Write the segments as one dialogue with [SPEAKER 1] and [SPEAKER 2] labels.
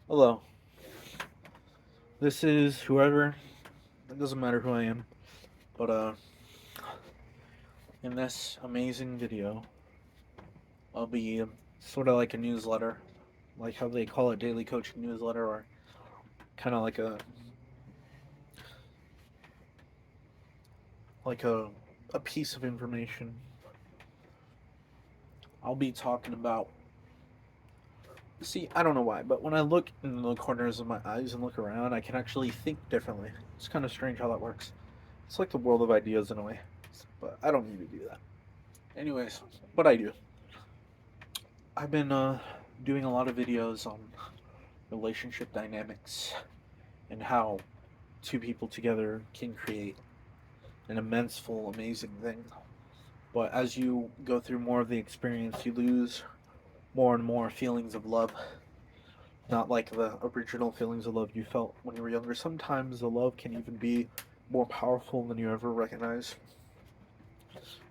[SPEAKER 1] Hello. This is whoever. It doesn't matter who I am. But in this amazing video, I'll be sort of like a newsletter, like how they call it daily coaching newsletter, or kind of like a piece of information. I'll be talking about. See, I don't know why, but when I look in the corners of my eyes and look around, I can actually think differently. It's kind of strange how that works. It's like the world of ideas in a way, but I don't need to do that. Anyways, but I do. I've been doing a lot of videos on relationship dynamics and how two people together can create an immense, full, amazing thing. But as you go through more of the experience, you lose more and more feelings of love. Not like the original feelings of love you felt when you were younger. Sometimes the love can even be more powerful than you ever recognize.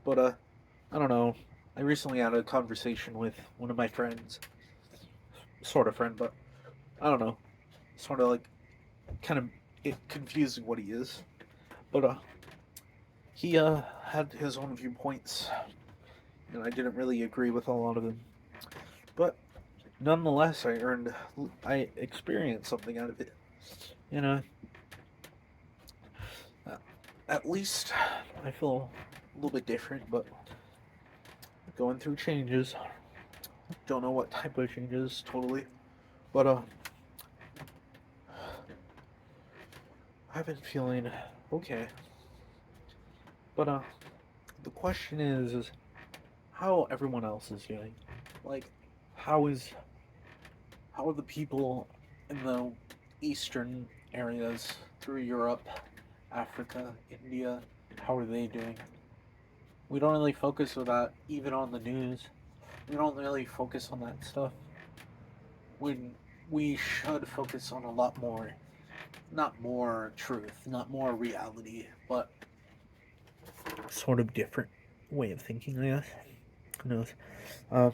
[SPEAKER 1] But I don't know. I recently had a conversation with one of my friends, sort of friend, but I don't know, sort of like kind of it confusing what he is. But he had his own viewpoints, and I didn't really agree with a lot of them. But nonetheless, I experienced something out of it. You know, uh, at least I feel a little bit different, but going through changes. Don't know what type of changes totally, but I've been feeling okay. But the question is how everyone else is feeling. Like, how is how are the people in the eastern areas through Europe, Africa, India? How are they doing? We don't really focus on that even on the news. We don't really focus on that stuff when we should focus on a lot more, not more truth, not more reality, but sort of different way of thinking, I guess. Who knows? Uh,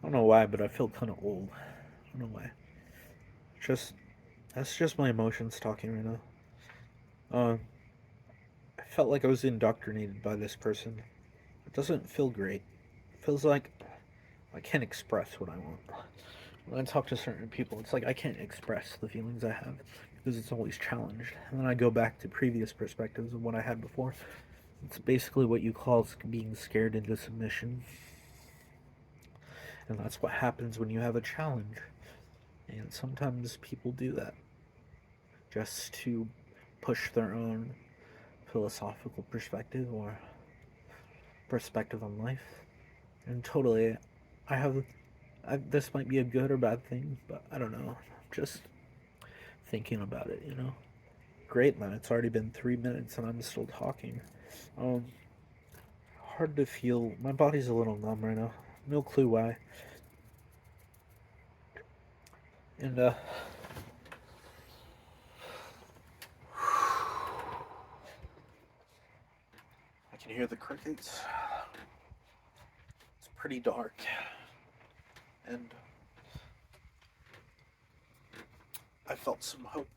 [SPEAKER 1] I don't know why, but I feel kind of old. I don't know why. Just that's just my emotions talking right now. Uh, I felt like I was indoctrinated by this person. It doesn't feel great. It feels like I can't express what I want. When I talk to certain people, it's like I can't express the feelings I have because it's always challenged. And then I go back to previous perspectives of what I had before. It's basically what you call being scared into submission. And that's what happens when you have a challenge. And sometimes people do that just to push their own philosophical perspective or perspective on life. And totally, I have. This might be a good or bad thing, but I don't know. Just thinking about it, you know. Great, man. It's already been 3 minutes and I'm still talking. Um, hard to feel. My body's a little numb right now. No clue why. And I can hear the crickets. It's pretty dark, and I felt some hope.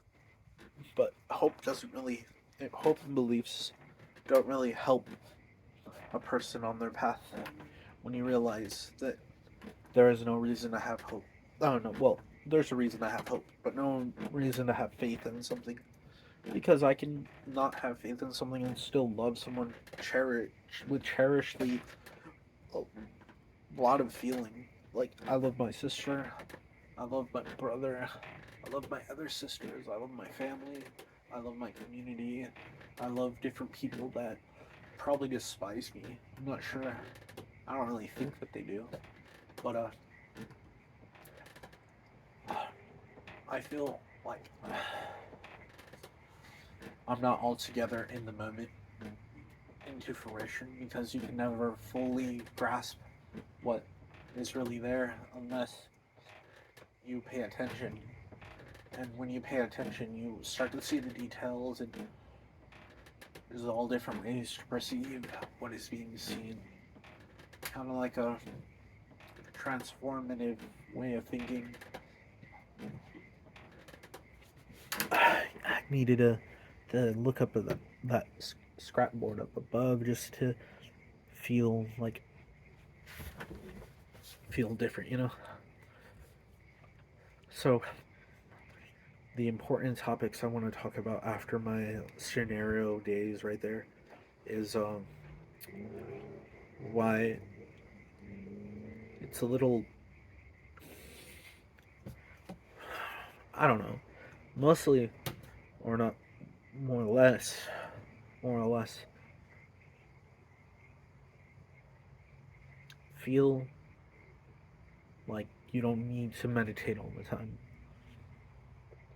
[SPEAKER 1] But hope doesn't really. Hope and beliefs don't really help a person on their path when you realize that there is no reason to have hope. Oh no, well, there's a reason to have hope, but no reason to have faith in something. Because I can not have faith in something and still love someone, cherish with cherishly a lot of feeling. Like I love my sister, I love my brother, I love my other sisters, I love my family, I love my community, I love different people that probably despise me. I'm not sure. I don't really think that they do, but I feel like I'm not altogether in the moment into fruition because you can never fully grasp what is really there unless you pay attention. And when you pay attention, you start to see the details, and there's all different ways to perceive what is being seen. Kind of like a transformative way of thinking. I needed to look up at that scrap board up above just to feel different, you know. So the important topics I want to talk about after my scenario days right there is why it's a little, I don't know, mostly or not, more or less feel like you don't need to meditate all the time.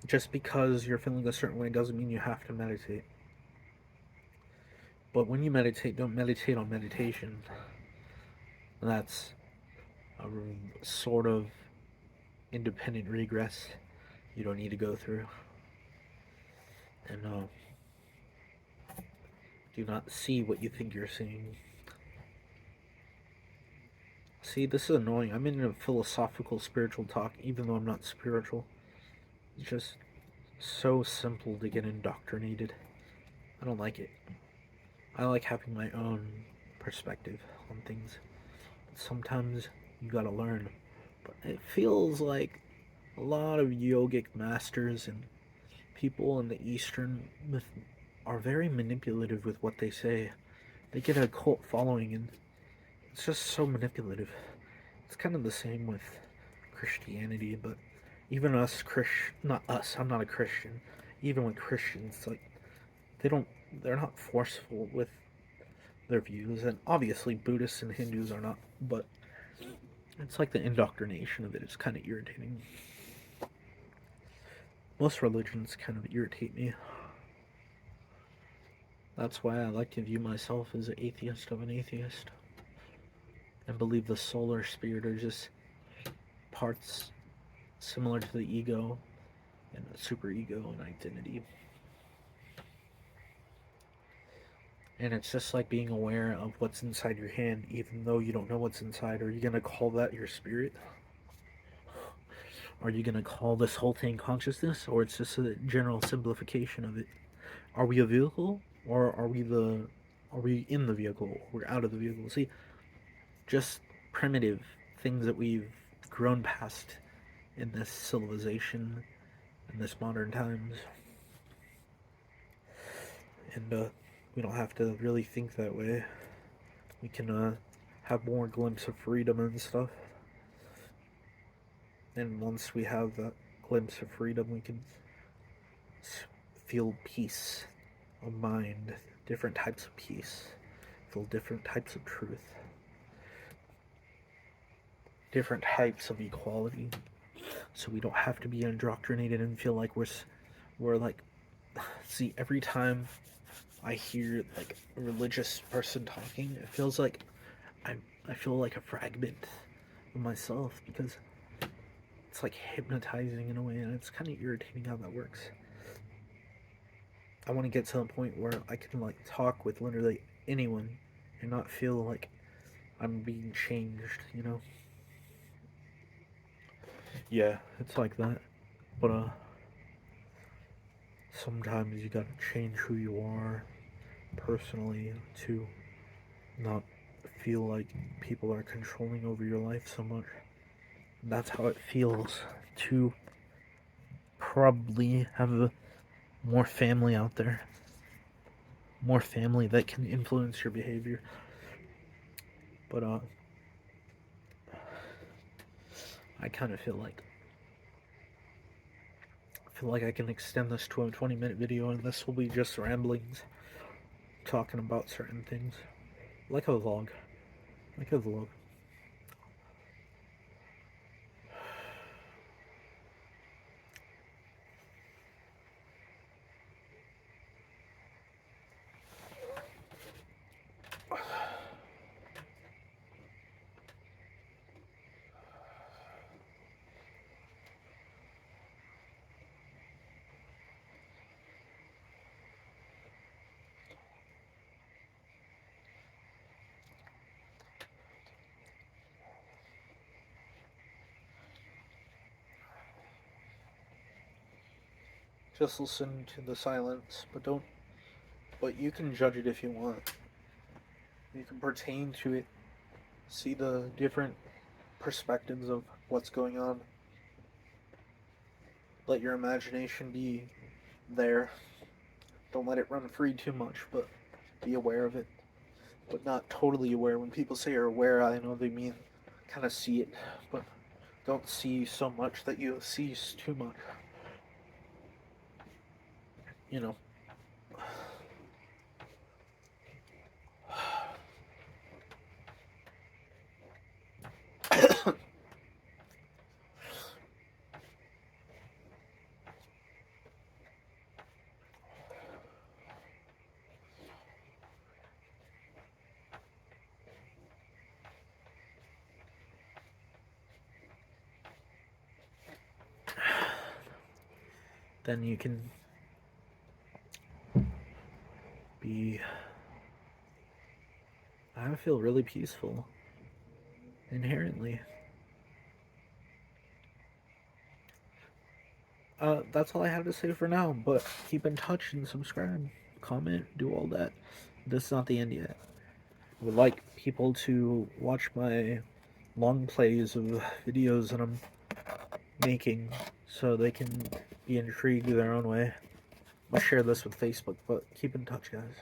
[SPEAKER 1] Just because you're feeling a certain way doesn't mean you have to meditate. But when you meditate, don't meditate on meditation. That's a sort of independent regress you don't need to go through. And do not see what you think you're seeing. See, this is annoying. I'm in a philosophical, spiritual talk, even though I'm not spiritual. It's just so simple to get indoctrinated. I don't like it. I like having my own perspective on things. Sometimes you gotta learn. But it feels like a lot of yogic masters and people in the Eastern myth are very manipulative with what they say. They get a cult following, and it's just so manipulative. It's kind of the same with Christianity, but even us not us, I'm not a Christian. Even with Christians, like they're not forceful with their views, and obviously Buddhists and Hindus are not, but it's like the indoctrination of it is kind of irritating. Most religions kind of irritate me. That's why I like to view myself as an atheist of an atheist, and believe the soul or spirit are just parts similar to the ego and the superego and identity. And it's just like being aware of what's inside your hand, even though you don't know what's inside. Are you going to call that your spirit? Are you going to call this whole thing consciousness? Or it's just a general simplification of it? Are we a vehicle? Or are we in the vehicle? Or we're out of the vehicle? See, just primitive things that we've grown past in this civilization, in this modern times. And we don't have to really think that way. We can have more glimpse of freedom and stuff. And once we have that glimpse of freedom, we can feel peace of mind, different types of peace, feel different types of truth, different types of equality. So we don't have to be indoctrinated and feel like we're like, see, every time I hear like a religious person talking, it feels like I feel like a fragment of myself, because it's like hypnotizing in a way, and it's kind of irritating how that works. I want to get to the point where I can like talk with literally anyone and not feel like I'm being changed, you know? Yeah, it's like that. But sometimes you gotta change who you are personally to not feel like people are controlling over your life so much. That's how it feels to probably have more family out there. More family that can influence your behavior. But I kind of feel like I can extend this to a 20-minute video, and this will be just ramblings talking about certain things. Like a vlog. Like a vlog. Just listen to the silence, but you can judge it if you want. You can pertain to it, see the different perspectives of what's going on. Let your imagination be there. Don't let it run free too much, but be aware of it. But not totally aware. When people say you're aware, I know they mean kind of see it, but don't see so much that you see too much. You know. Then you can be. I feel really peaceful inherently. That's all I have to say for now, but keep in touch and subscribe, comment, do all that. This is not the end yet. I would like people to watch my long plays of videos that I'm making so they can be intrigued their own way. I'll share this with Facebook, but keep in touch, guys.